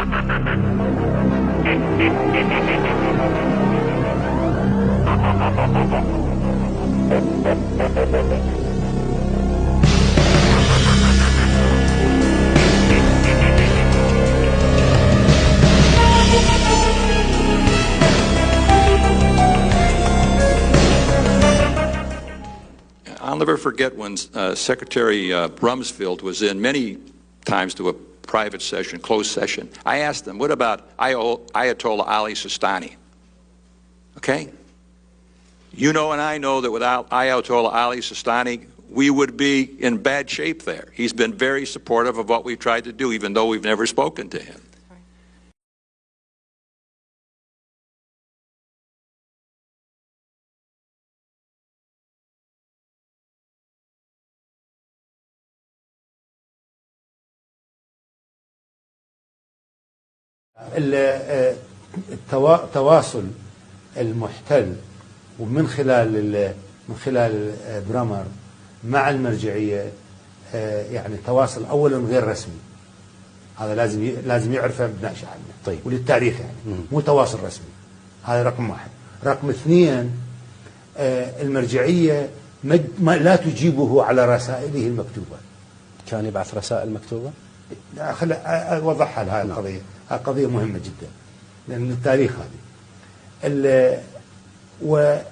I'll never forget when Secretary Rumsfeld was in many times to a private session, closed session. I asked him, what about Ayatollah Ali Sistani? Okay? You know and I know that without Ayatollah Ali Sistani, we would be in bad shape there. He's been very supportive of what we've tried to do, even though we've never spoken to him. التواصل المحتل ومن خلال برامر مع المرجعية يعني تواصل أولا غير رسمي. هذا لازم يعرفه ابناء شعبنا. طيب. وللتاريخ يعني مو تواصل رسمي. هذا رقم واحد. رقم اثنين المرجعية لا تجيبه على رسائله المكتوبة. كان يبعث رسائل مكتوبة؟ خل أوضحها لهذه القضية. هذه قضية مهمة جدا لأن التاريخ هذه وما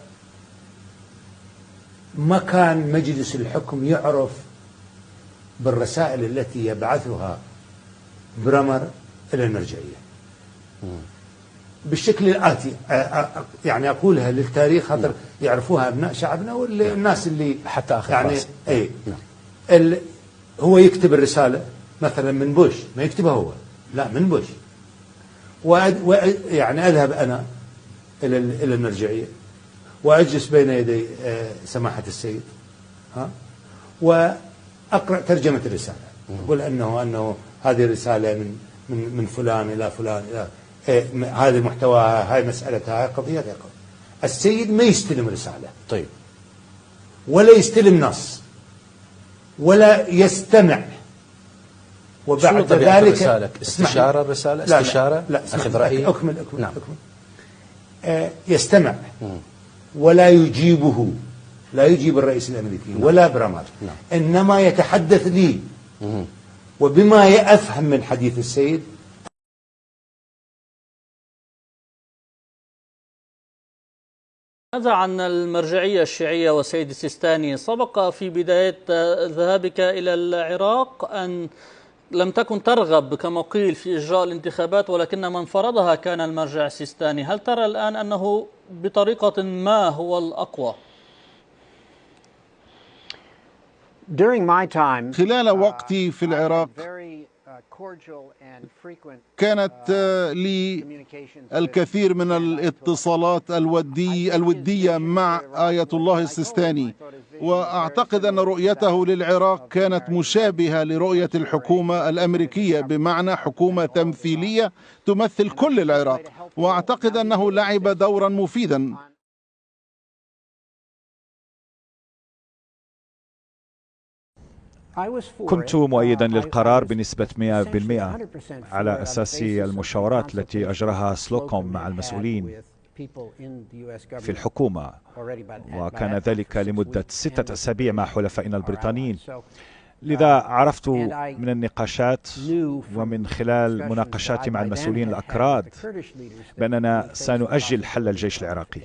كان مجلس الحكم يعرف بالرسائل التي يبعثها برامر إلى المرجعية بالشكل الآتي. يعني أقولها للتاريخ خاطر يعرفوها أبناء شعبنا والناس اللي حتى آخر يعني هو يكتب الرسالة مثلا من بوش، ما يكتبها هو، لا من بوش، يعني أذهب أنا إلى المرجعية وأجلس بين يدي سماحة السيد وأقرأ ترجمة الرسالة، أقول أنه هذه الرسالة من فلان إلى فلان إلى هذه محتواها، هاي مسألتها، هاي قضيتها. السيد ما يستلم رسالة، طيب، ولا يستلم نص ولا يستمع. وبعد ذلك استشارة الرسالة، استشارة، لا أخذ رأيه، أكمل. نعم. يستمع ولا يجيبه، لا يجيب الرئيس الأمريكي ولا برامر، إنما يتحدث لي وبما يفهم من حديث السيد. ماذا عن المرجعية الشيعية والسيد السيستاني؟ سبق في بداية ذهابك إلى العراق أن لم تكن ترغب كما قيل في إجراء الانتخابات، ولكن من فرضها كان المرجع السيستاني. هل ترى الآن أنه بطريقة ما هو الأقوى؟ خلال وقتي في العراق كانت لي الكثير من الاتصالات الودية مع آية الله السيستاني، وأعتقد أن رؤيته للعراق كانت مشابهة لرؤية الحكومة الأمريكية، بمعنى حكومة تمثيلية تمثل كل العراق، وأعتقد أنه لعب دورا مفيدا. كنت مؤيدا للقرار بنسبة 100% على أساس المشاورات التي أجراها سنكون مع المسؤولين في الحكومة، وكان ذلك لمدة 6 أسابيع مع حلفائنا البريطانيين. لذا عرفت من النقاشات ومن خلال مناقشاتي مع المسؤولين الأكراد بأننا سنؤجل حل الجيش العراقي.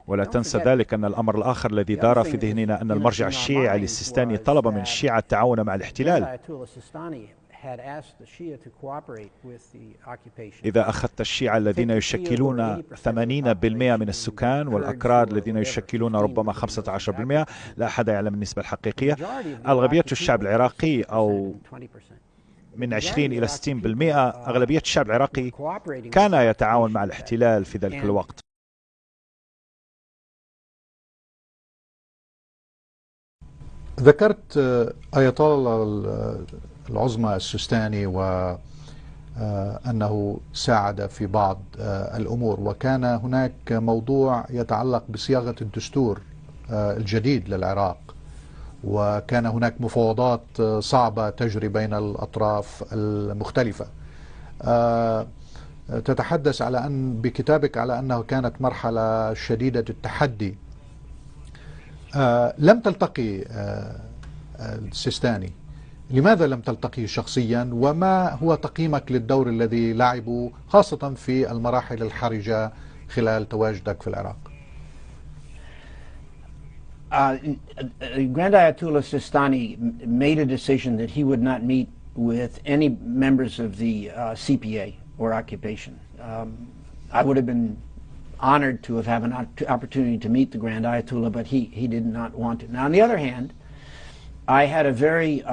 ولا تنسى ذلك أن الأمر الآخر الذي دار في ذهننا أن المرجع الشيعي السيستاني طلب من الشيعة التعاون مع الاحتلال. إذا أخذت الشيعة الذين يشكلون 80% من السكان والأكراد الذين يشكلون ربما 15%، لا أحد يعلم النسبة الحقيقية، أغلبية الشعب العراقي أو من 20 إلى 60%، أغلبية الشعب العراقي كان يتعاون مع الاحتلال في ذلك الوقت. ذكرت آية الله العظمى السيستاني وأنه ساعد في بعض الأمور، وكان هناك موضوع يتعلق بصياغة الدستور الجديد للعراق، وكان هناك مفاوضات صعبة تجري بين الأطراف المختلفة. تتحدث على أن بكتابك على أنه كانت مرحلة شديدة التحدي. لم تلتقي السيستاني، لماذا لم تلتقيه شخصيا، وما هو تقييمك للدور الذي لعبه خاصة في المراحل الحرجة خلال تواجدك في العراق؟ Grand Ayatollah Sistani made a decision that he would not meet with any members of the CPA or occupation. I would have been honored to have had an opportunity to meet the Grand Ayatollah, but he did not want to. Now, on the other hand, I had a very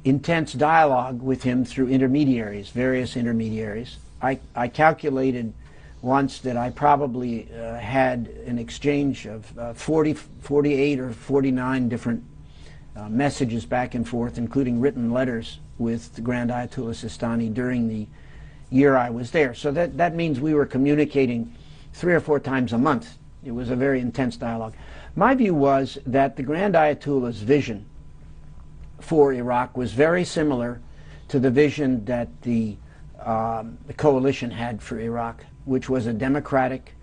intense dialogue with him through intermediaries, various intermediaries. I calculated once that I probably had an exchange of 48 or 49 different messages back and forth, including written letters with the Grand Ayatollah Sistani during the year I was there. So that means we were communicating 3 or 4 times a month. It was a very intense dialogue. My view was that the Grand Ayatollah's vision for Iraq was very similar to the vision that the coalition had for Iraq, which was a democratic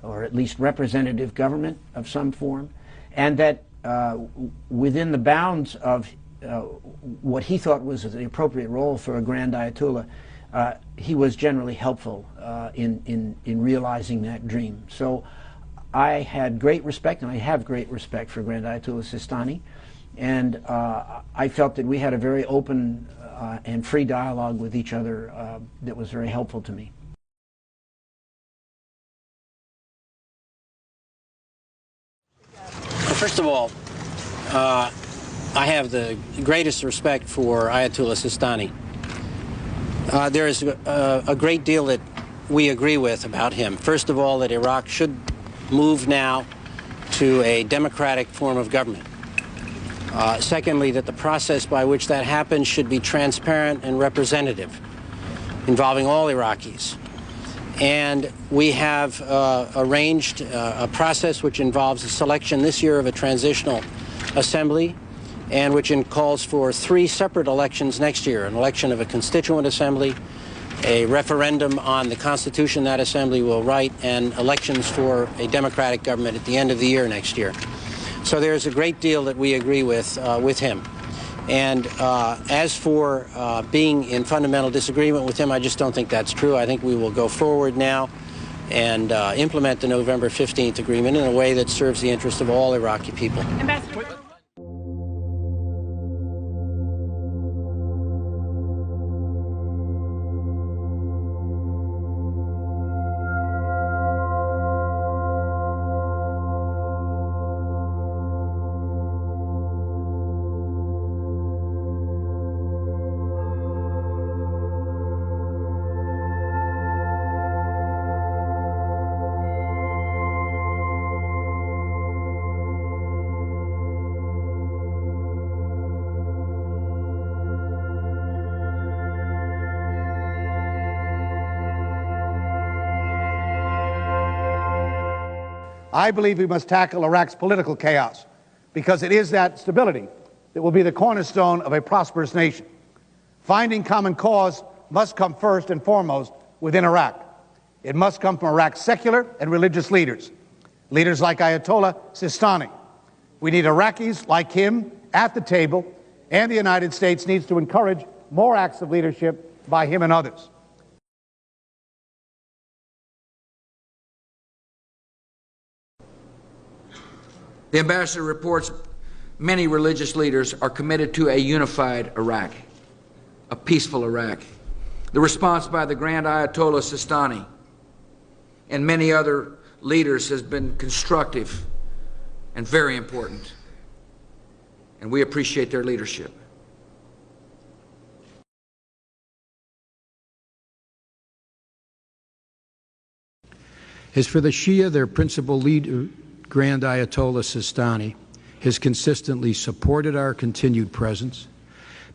or at least representative government of some form, and that within the bounds of what he thought was the appropriate role for a Grand Ayatollah, he was generally helpful in realizing that dream. So I had great respect, and I have great respect for Grand Ayatollah Sistani, and I felt that we had a very open and free dialogue with each other that was very helpful to me. First of all, I have the greatest respect for Ayatollah Sistani. There is a great deal that we agree with about him. First of all, that Iraq should move now to a democratic form of government. Secondly, that the process by which that happens should be transparent and representative, involving all Iraqis. And we have arranged a process which involves the selection this year of a transitional assembly, and which calls for 3 separate elections next year: an election of a constituent assembly, a referendum on the constitution that assembly will write, and elections for a democratic government at the end of the year next year. So there's a great deal that we agree with him. And as for being in fundamental disagreement with him, I just don't think that's true. I think we will go forward now and implement the November 15th agreement in a way that serves the interest of all Iraqi people. I believe we must tackle Iraq's political chaos, because it is that stability that will be the cornerstone of a prosperous nation. Finding common cause must come first and foremost within Iraq. It must come from Iraq's secular and religious leaders, leaders like Ayatollah Sistani. We need Iraqis like him at the table, and the United States needs to encourage more acts of leadership by him and others. The ambassador reports many religious leaders are committed to a unified Iraq, a peaceful Iraq. The response by the Grand Ayatollah Sistani and many other leaders has been constructive and very important, and we appreciate their leadership. As for the Shia, their principal leader, Grand Ayatollah Sistani, has consistently supported our continued presence.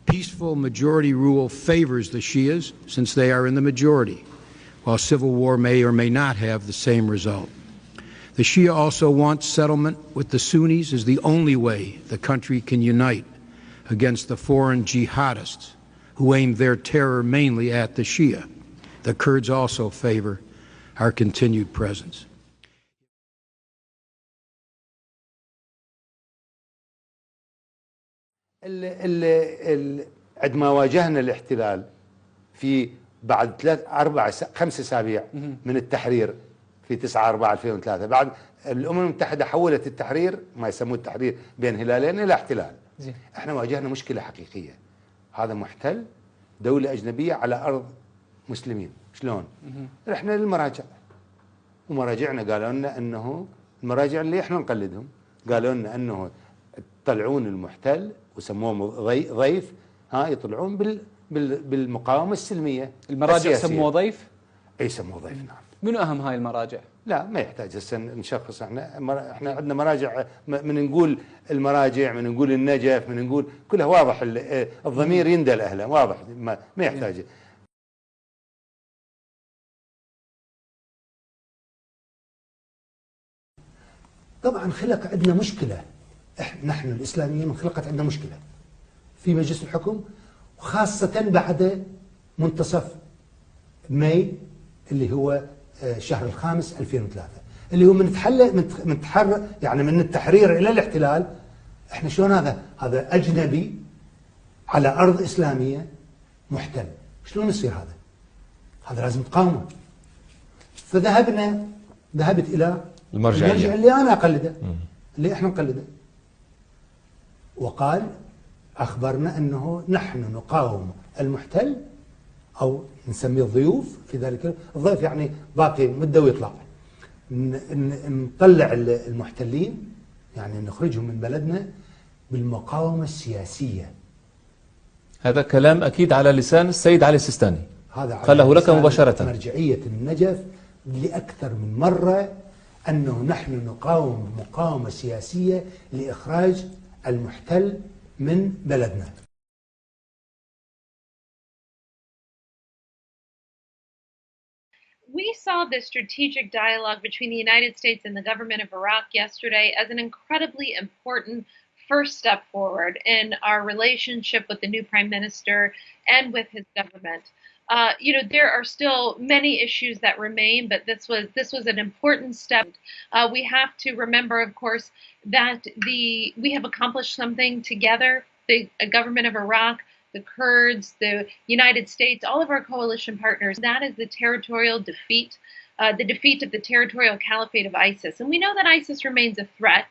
Peaceful majority rule favors the Shias since they are in the majority, while civil war may or may not have the same result. The Shia also want settlement with the Sunnis as the only way the country can unite against the foreign jihadists who aim their terror mainly at the Shia. The Kurds also favor our continued presence. عندما واجهنا الاحتلال في بعد 5 أسابيع من التحرير في 9/4/2003، بعد الأمم المتحدة حولت التحرير ما يسموه التحرير بين هلالين إلى احتلال. احنا واجهنا مشكلة حقيقية، هذا محتل دولة أجنبية على أرض مسلمين. شلون؟ رحنا للمراجع ومراجعنا قالوا لنا أنه المراجع اللي احنا نقلدهم قالوا لنا أنه يطلعون المحتل وسموه ضيف، يطلعون بالمقاومة السلمية. المراجع سموه ضيف؟ اي سموه ضيف، نعم. منو أهم هاي المراجع؟ لا ما يحتاج هسه نشخص. احنا عندنا مراجع، من نقول المراجع، من نقول النجف، من نقول كلها واضح، الضمير يندى لأهله واضح، ما يحتاج. طبعا خلق عندنا مشكلة، نحن الإسلاميين خلقت عندنا مشكلة في مجلس الحكم، وخاصة بعد منتصف ماي اللي هو شهر 5 2003، اللي هو من تحرر يعني من التحرير إلى الاحتلال. احنا شلون هذا أجنبي على أرض إسلامية محتل، شلون يصير هذا لازم تقاومه. ذهبت إلى المرجع اللي أنا أقلده، اللي احنا نقلده، وقال أخبرنا أنه نحن نقاوم المحتل، أو نسميه الضيوف في ذلك. الضيف يعني باقي مدة ويطلع، نطلع المحتلين يعني نخرجهم من بلدنا بالمقاومة السياسية. هذا كلام أكيد على لسان السيد علي السيستاني، هذا قاله لك مباشرة. مرجعية النجف لأكثر من مرة أنه نحن نقاوم مقاومة سياسية لإخراج المحتل من بلدنا. We saw this strategic dialogue between the United States and the government of Iraq yesterday as an incredibly important first step forward in our relationship with the new prime minister and with his government. There are still many issues that remain, but this was an important step. We have to remember, of course, that we have accomplished something together. The government of Iraq, the Kurds, the United States, all of our coalition partners. That is the territorial defeat, the defeat of the territorial caliphate of ISIS. And we know that ISIS remains a threat.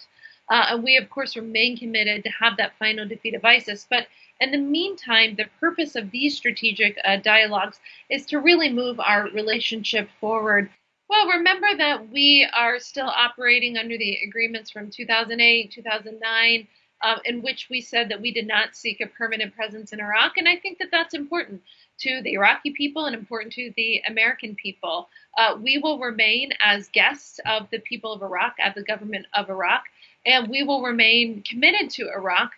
And we, of course, remain committed to have that final defeat of ISIS. But in the meantime, the purpose of these strategic dialogues is to really move our relationship forward. Well, remember that we are still operating under the agreements from 2008, 2009, in which we said that we did not seek a permanent presence in Iraq. And I think that that's important to the Iraqi people and important to the American people. We will remain as guests of the people of Iraq, at the government of Iraq, and we will remain committed to Iraq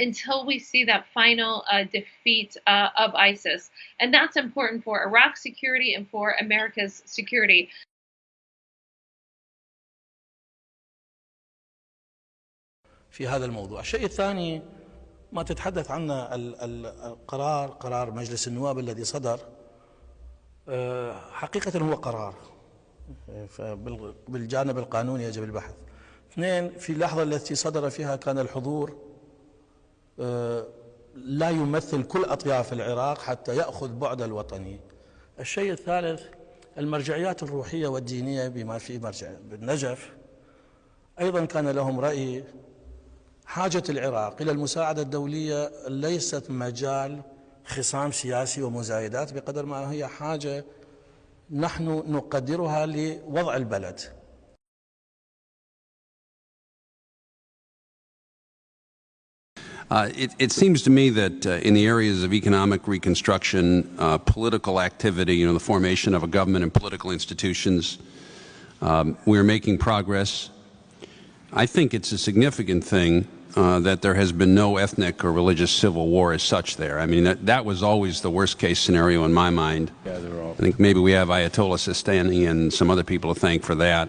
until we see that final defeat of ISIS. And that's important for Iraq's security and for America's security. في هذا الموضوع. الشيء الثاني ما تتحدث عنه قرار مجلس النواب الذي صدر، حقيقة هو قرار بالجانب القانوني يجب البحث. اثنين، في اللحظة التي صدر فيها كان الحضور لا يمثل كل أطياف العراق حتى يأخذ بعد الوطني. الشيء الثالث، المرجعيات الروحية والدينية بما في مرجع بالنجف أيضا كان لهم رأي. حاجة العراق إلى المساعدة الدولية ليست مجال خصام سياسي ومزايدات بقدر ما هي حاجة نحن نقدرها لوضع البلد. It seems to me that in the areas of economic reconstruction, political activity, the formation of a government and political institutions, we're making progress. I think it's a significant thing that there has been no ethnic or religious civil war as such there. I mean, that was always the worst case scenario in my mind. Yeah, they're all... I think maybe we have Ayatollah Sistani and some other people to thank for that.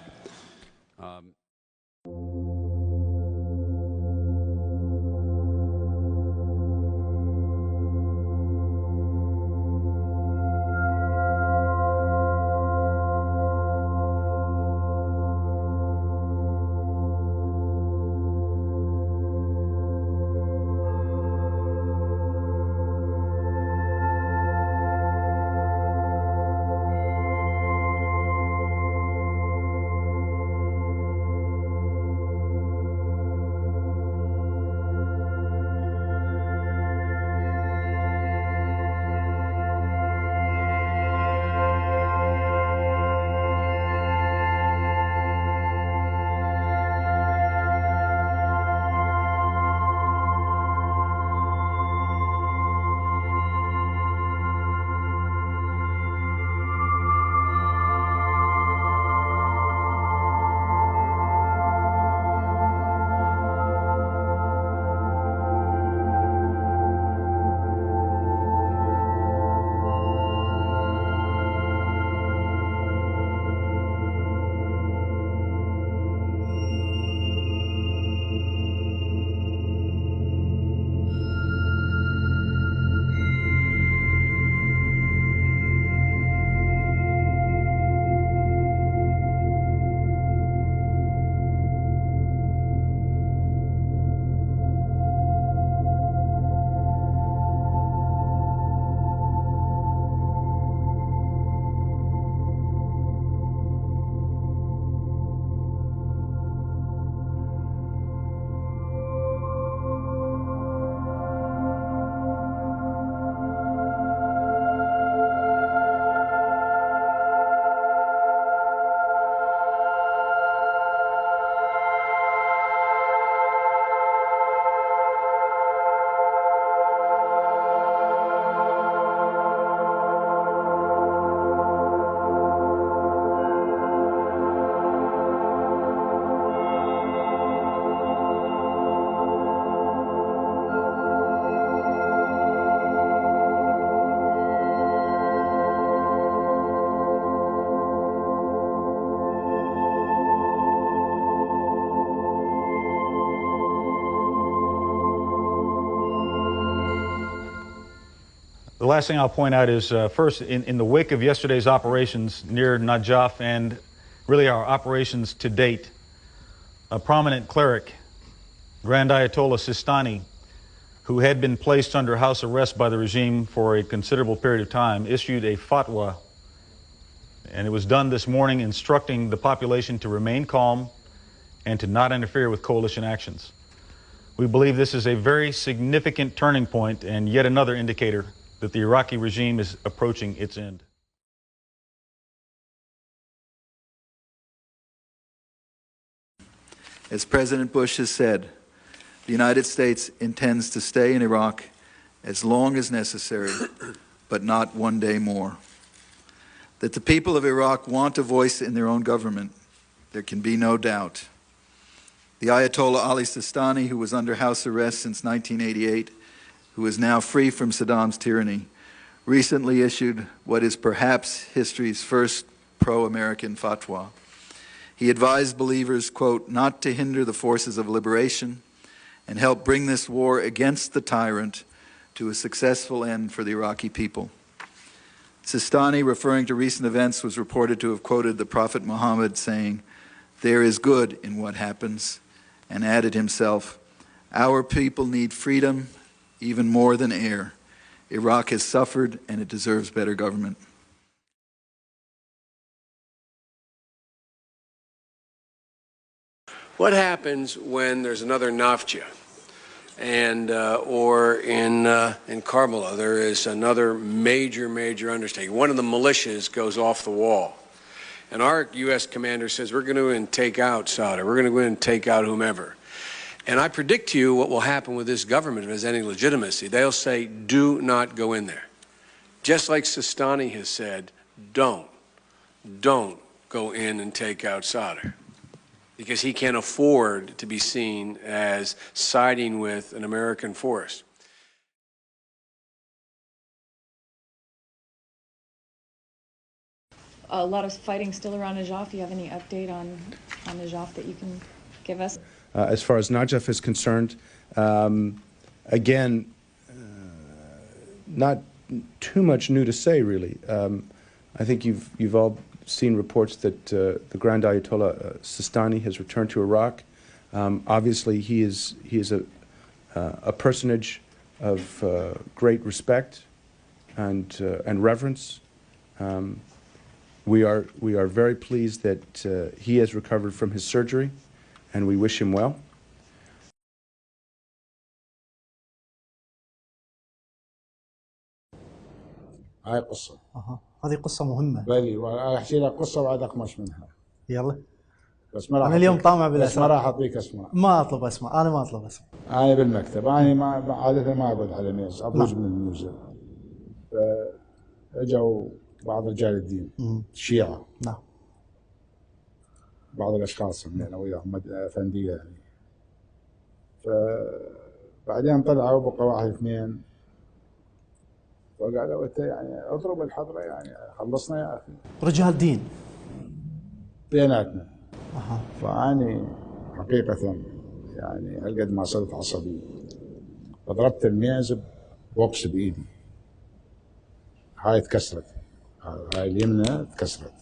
last thing I'll point out is, first, in the wake of yesterday's operations near Najaf and really our operations to date, a prominent cleric, Grand Ayatollah Sistani, who had been placed under house arrest by the regime for a considerable period of time, issued a fatwa, and it was done this morning, instructing the population to remain calm and to not interfere with coalition actions. We believe this is a very significant turning point and yet another indicator that the Iraqi regime is approaching its end. As President Bush has said, the United States intends to stay in Iraq as long as necessary, but not one day more. That the people of Iraq want a voice in their own government, there can be no doubt. The Ayatollah Ali Sistani, who was under house arrest since 1988, who is now free from Saddam's tyranny, recently issued what is perhaps history's first pro-American fatwa. He advised believers, quote, not to hinder the forces of liberation and help bring this war against the tyrant to a successful end for the Iraqi people. Sistani, referring to recent events, was reported to have quoted the Prophet Muhammad saying, "There is good in what happens," and added himself, "Our people need freedom even more than air. Iraq has suffered and it deserves better government." What happens when there's another Nafja, and or in Karbala there is another major undertaking? One of the militias goes off the wall, and our U.S. commander says we're going to go and take out Saudi, we're going to go in and take out whomever. And I predict to you what will happen with this government if it has any legitimacy. They'll say, do not go in there. Just like Sistani has said, don't go in and take out Saudi, because he can't afford to be seen as siding with an American force. A lot of fighting still around Najaf. Do you have any update on Najaf that you can give us? As far as Najaf is concerned, again, not too much new to say, really. I think you've all seen reports that the Grand Ayatollah Sistani has returned to Iraq. Obviously, he is a personage of great respect and reverence. We are very pleased that he has recovered from his surgery, and we wish him well. هاي قصة. هذه قصة مهمة. بلي وأحكي لك قصة وبعد أقمش منها. يلا. بس ما راح. أنا اليوم طامع بالأسماء. بس ما راح أعطيك أسماء. ما أطلب أسماء، أنا ما أطلب أسماء. أنا بالمكتب، أنا ما عادة ما أقعد على ميز، أبوج من الميوزك. فأجوا بعض رجال الدين، الشيعة. نعم. بعض الأشخاص من أنا وياهم أفندية يعني. فبعدين طلعوا بقى واحد اثنين. وقالوا انت يعني اضرب الحضره يعني خلصنا يا اخي. رجال دين بيناتنا. فاني حقيقه يعني هالقد ما صرت عصبي. فضربت الميز بوكس بايدي. هاي تكسرت. هاي اليمنى تكسرت.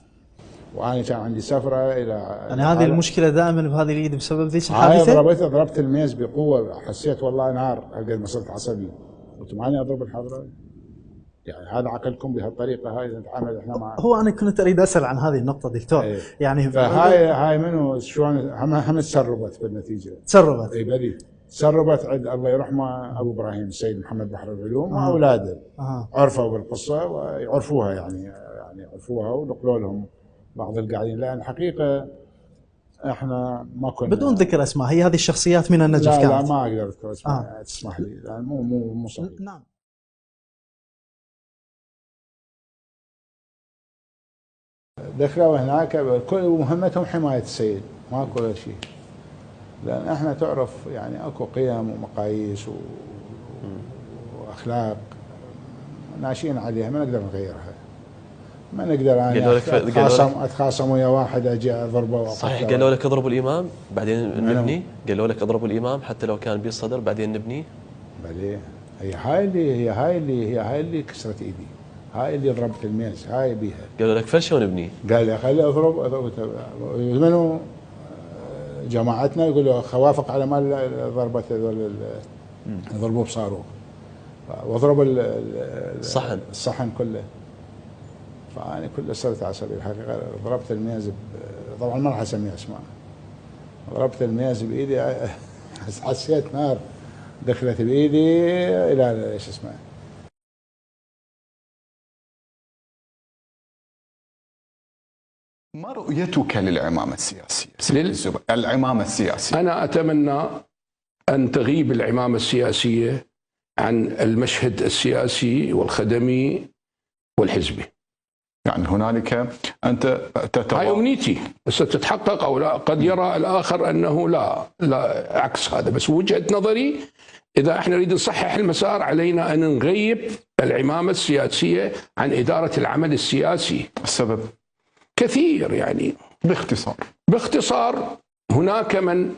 وانا كان عندي سفره الى يعني هذه المشكله دائما بهذه اليد بسبب ذيك الحادثه؟ هاي ضربت الميز بقوه، حسيت والله نار هالقد ما صرت عصبي. قلت ماني اضرب الحضره. يعني هذا عقلكم بهالطريقه هاي نتعامل احنا معه. هو انا كنت اريد اسال عن هذه النقطه دكتور. ايه. يعني فهاي منو شلون هم تسربت بالنتيجه. تسربت. اي بلي تسربت عند الله يرحمه ابو ابراهيم السيد محمد بحر العلوم واولاده. عرفوا بالقصه ويعرفوها يعني عرفوها ونقلوا لهم بعض القاعدين، لان الحقيقه احنا ما كنا بدون ذكر اسماء. هي هذه الشخصيات من النجف كانت؟ لا ما اقدر اذكر اسماء. تسمح لي لان مو صحيح. نعم. دخلوا هناك كل مهمتهم حماية السيد، ماكو شيء. لأن احنا تعرف يعني اكو قيم ومقاييس واخلاق ناشئين عليها ما نقدر نغيرها. ما نقدر انا اتخاصم ويا واحد اجي اضربه. صحيح قالوا لك اضربوا الامام بعدين نبني؟ قالوا لك اضربوا الامام حتى لو كان بالصدر بعدين نبني؟ بليه. هي هاي اللي كسرت ايدي، هاي اللي ضربت الميز، هاي بيها. قالوا لك فشل ونبني. قال لي خلي اضرب منو جماعتنا يقول له خوافق على مال ضربه هذول ضربوه بصاروخ واضرب الصحن كله. فانا كله صرت عصبي الحقيقه، ضربت الميز طبعا ما راح اسميها اسماء، ضربت الميز بايدي، حسيت نار دخلت بايدي الى ايش اسمه. ما رؤيتك للعمامة السياسية؟ العمامة السياسية. أنا أتمنى أن تغيب العمامة السياسية عن المشهد السياسي والخدمي والحزبي. يعني هنالك أنت هاي أمنيتي، بس تتحقق أو لا، قد يرى الآخر أنه لا عكس هذا، بس وجهة نظري إذا احنا نريد نصحح المسار علينا أن نغيب العمامة السياسية عن إدارة العمل السياسي. السبب؟ كثير يعني. باختصار هناك من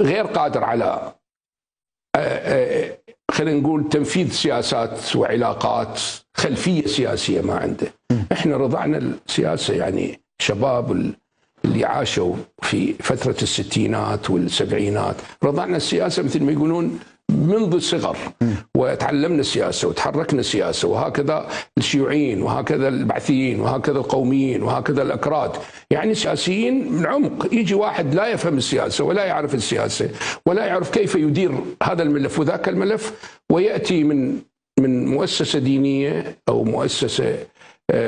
غير قادر على خلينا نقول تنفيذ سياسات وعلاقات، خلفية سياسية ما عنده. احنا رضعنا السياسة، يعني شباب اللي عاشوا في فترة الستينات والسبعينات رضعنا السياسة مثل ما يقولون منذ الصغر، وتعلمنا السياسة وتحركنا السياسة، وهكذا الشيوعيين وهكذا البعثيين وهكذا القوميين وهكذا الأكراد، يعني سياسيين من عمق. يجي واحد لا يفهم السياسة ولا يعرف السياسة ولا يعرف كيف يدير هذا الملف وذاك الملف، ويأتي من مؤسسة دينية أو مؤسسة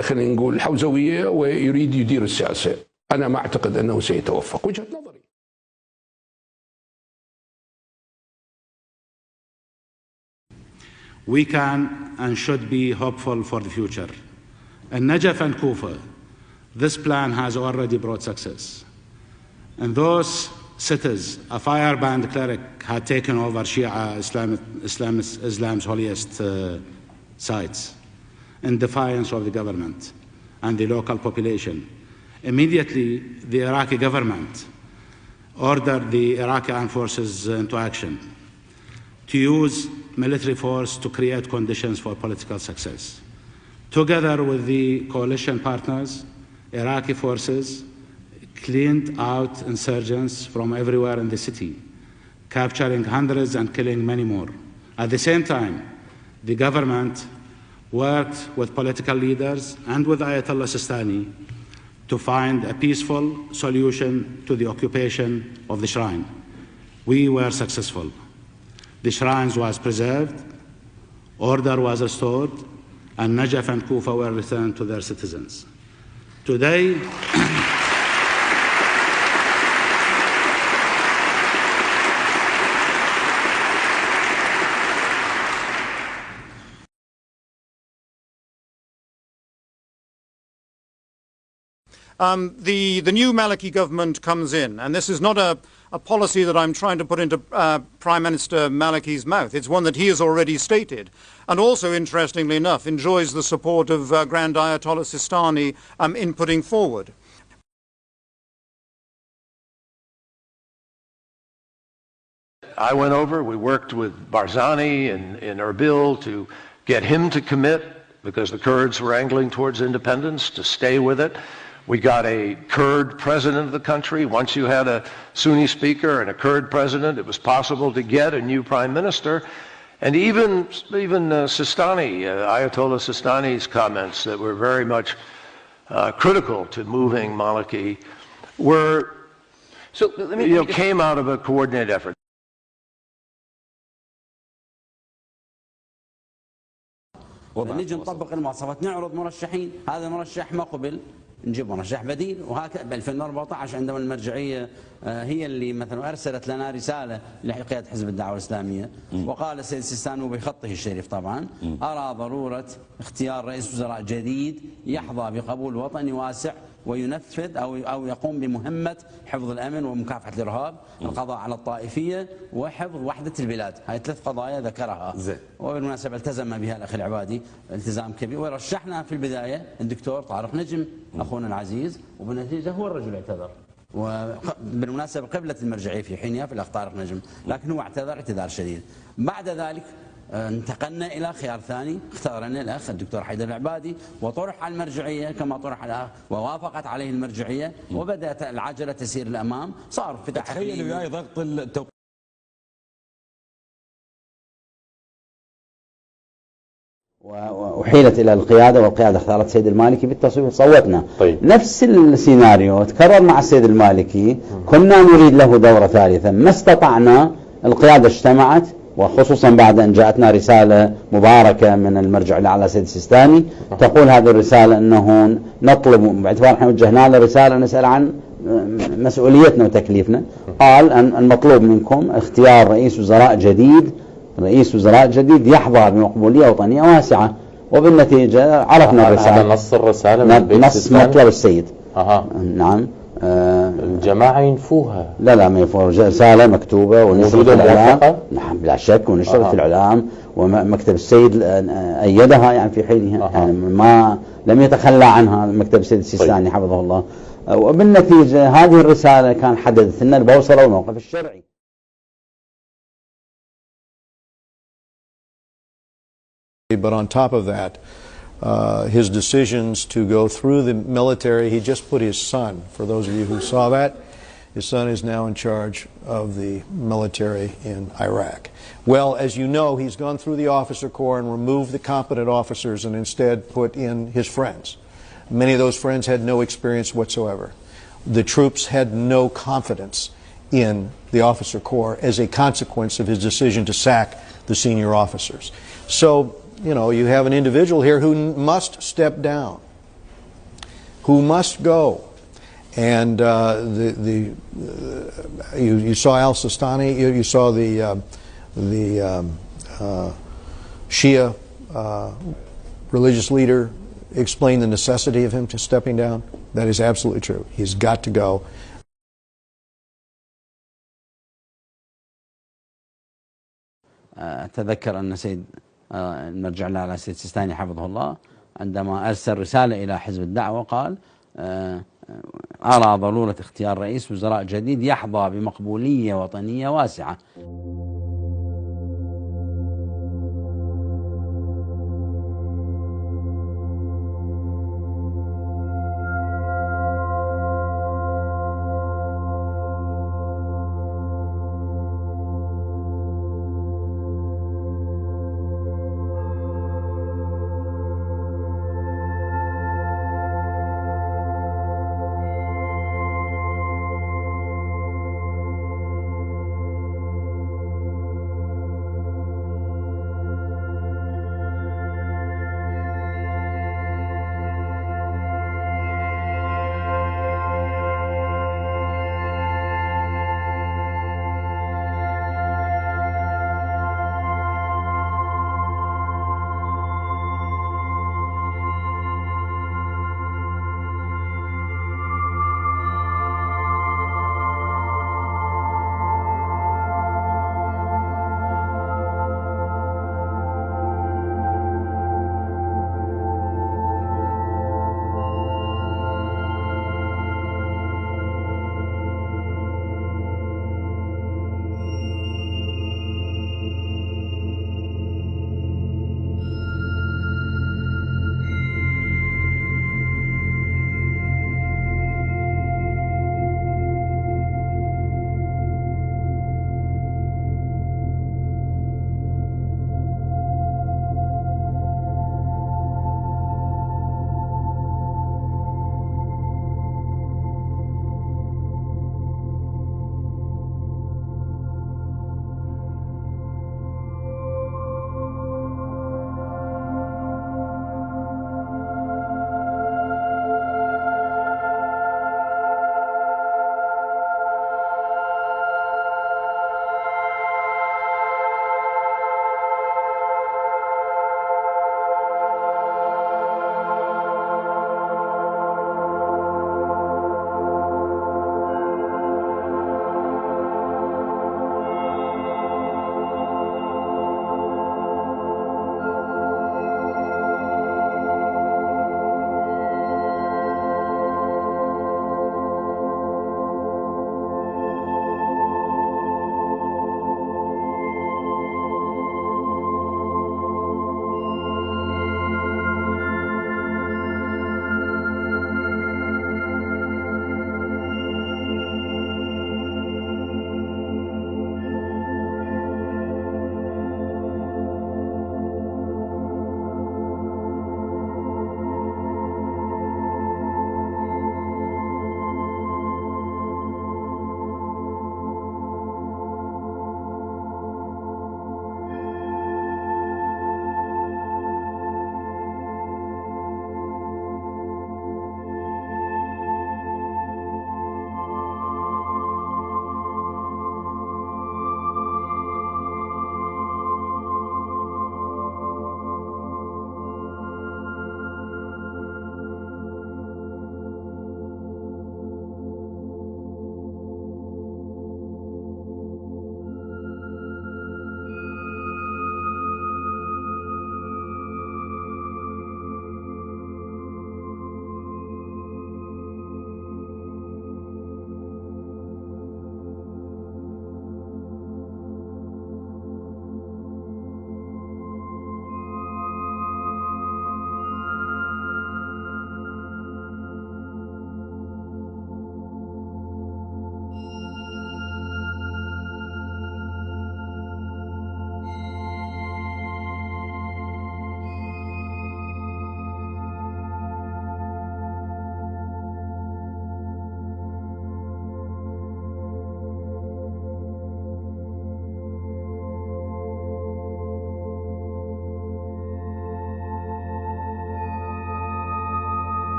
خلينا نقول حوزوية ويريد يدير السياسة. أنا ما أعتقد أنه سيتوفق، وجهة نظري. We can and should be hopeful for the future. In Najaf and Kufa, this plan has already brought success. In those cities, a fireband cleric had taken over Shia Islam's holiest sites in defiance of the government and the local population. Immediately, the Iraqi government ordered the Iraqi armed forces into action to use military force to create conditions for political success. Together with the coalition partners, Iraqi forces cleaned out insurgents from everywhere in the city, capturing hundreds and killing many more. At the same time, the government worked with political leaders and with Ayatollah Sistani to find a peaceful solution to the occupation of the shrine. We were successful. The shrines was preserved, order was restored, and Najaf and Kufa were returned to their citizens. Today, the new Maliki government comes in, and this is not a policy that I'm trying to put into Prime Minister Maliki's mouth. It's one that he has already stated, and also, interestingly enough, enjoys the support of Grand Ayatollah Sistani in putting forward. I went over, we worked with Barzani in Erbil to get him to commit, because the Kurds were angling towards independence, to stay with it. We got a Kurd president of the country. Once you had a Sunni speaker and a Kurd president, it was possible to get a new prime minister. And even Sistani, Ayatollah Sistani's comments that were very much critical to moving Maliki were, came out of a coordinated effort. نجي نطبق المواصفات، نعرض مرشحين، هذا مرشح ما قبل نجيب مرشح بديل. وهكذا ب 2014 عندما المرجعيه هي اللي مثلا ارسلت لنا رساله لقياده حزب الدعوه الاسلاميه، وقال السيد السيستاني وبخطه الشريف طبعا ارى ضروره اختيار رئيس وزراء جديد يحظى بقبول وطني واسع وينفذ او يقوم بمهمه حفظ الامن ومكافحه الارهاب، القضاء على الطائفيه وحفظ وحده البلاد. هاي 3 قضايا ذكرها، وبالمناسبه التزم بها الاخ العبادي التزام كبير. ورشحنا في البدايه الدكتور طارق نجم اخونا العزيز، وبالنتيجه هو الرجل اعتذر. وبالمناسبة قبلة المرجعية في حينها في الأخ طارق نجم، لكن هو اعتذر اعتذار شديد. بعد ذلك انتقلنا إلى خيار ثاني، اختارنا الأخ الدكتور حيدر العبادي وطرح على المرجعية كما طرح الأخ ووافقت عليه المرجعية، وبدأت العجلة تسير للأمام. صار فتح تخيل وياي ضغط التوقيت وحيلت إلى القيادة، والقيادة اختارت السيد المالكي بالتصويت وصوتنا. نفس السيناريو تكرر مع السيد المالكي، كنا نريد له دورة ثالثة ما استطعنا. القيادة اجتمعت، وخصوصا بعد أن جاءتنا رسالة مباركة من المرجع الأعلى السيد السيستاني تقول هذه الرسالة أنه نطلب، باعتبار احنا وجهنا له رسالة نسأل عن مسؤوليتنا وتكليفنا، قال أن المطلوب منكم اختيار رئيس وزراء جديد يحظى بمقبولية وطنية واسعة. وبالنتيجة عرفنا الرسالة. هذا نص الرسالة من بيت نص مطلب السيد. نعم. الجماعة ينفوها؟ لا ما ينفوها، رسالة مكتوبة ونشرت في الإعلام. نعم بلا شك، ونشرت في الإعلام، ومكتب السيد أيدها يعني في حينها، يعني ما لم يتخلى عنها مكتب السيد السيستاني حفظه الله. وبالنتيجة هذه الرسالة كان حددت لنا البوصلة والموقف الشرعي. But on top of that, his decisions to go through the military, he just put his son, for those of you who saw that, his son is now in charge of the military in Iraq. Well, as you know, he's gone through the officer corps and removed the competent officers and instead put in his friends. Many of those friends had no experience whatsoever. The troops had no confidence in the officer corps as a consequence of his decision to sack the senior officers. So, you know, you have an individual here who must step down, who must go. And you saw al-Sistani, you saw the Shia religious leader explain the necessity of him stepping down. That is absolutely true. He's got to go. أتذكر أن سيد المرجع الأعلى السيد السيستاني حفظه الله عندما أرسل رسالة إلى حزب الدعوة قال أرى ضرورة اختيار رئيس وزراء جديد يحظى بمقبولية وطنية واسعة.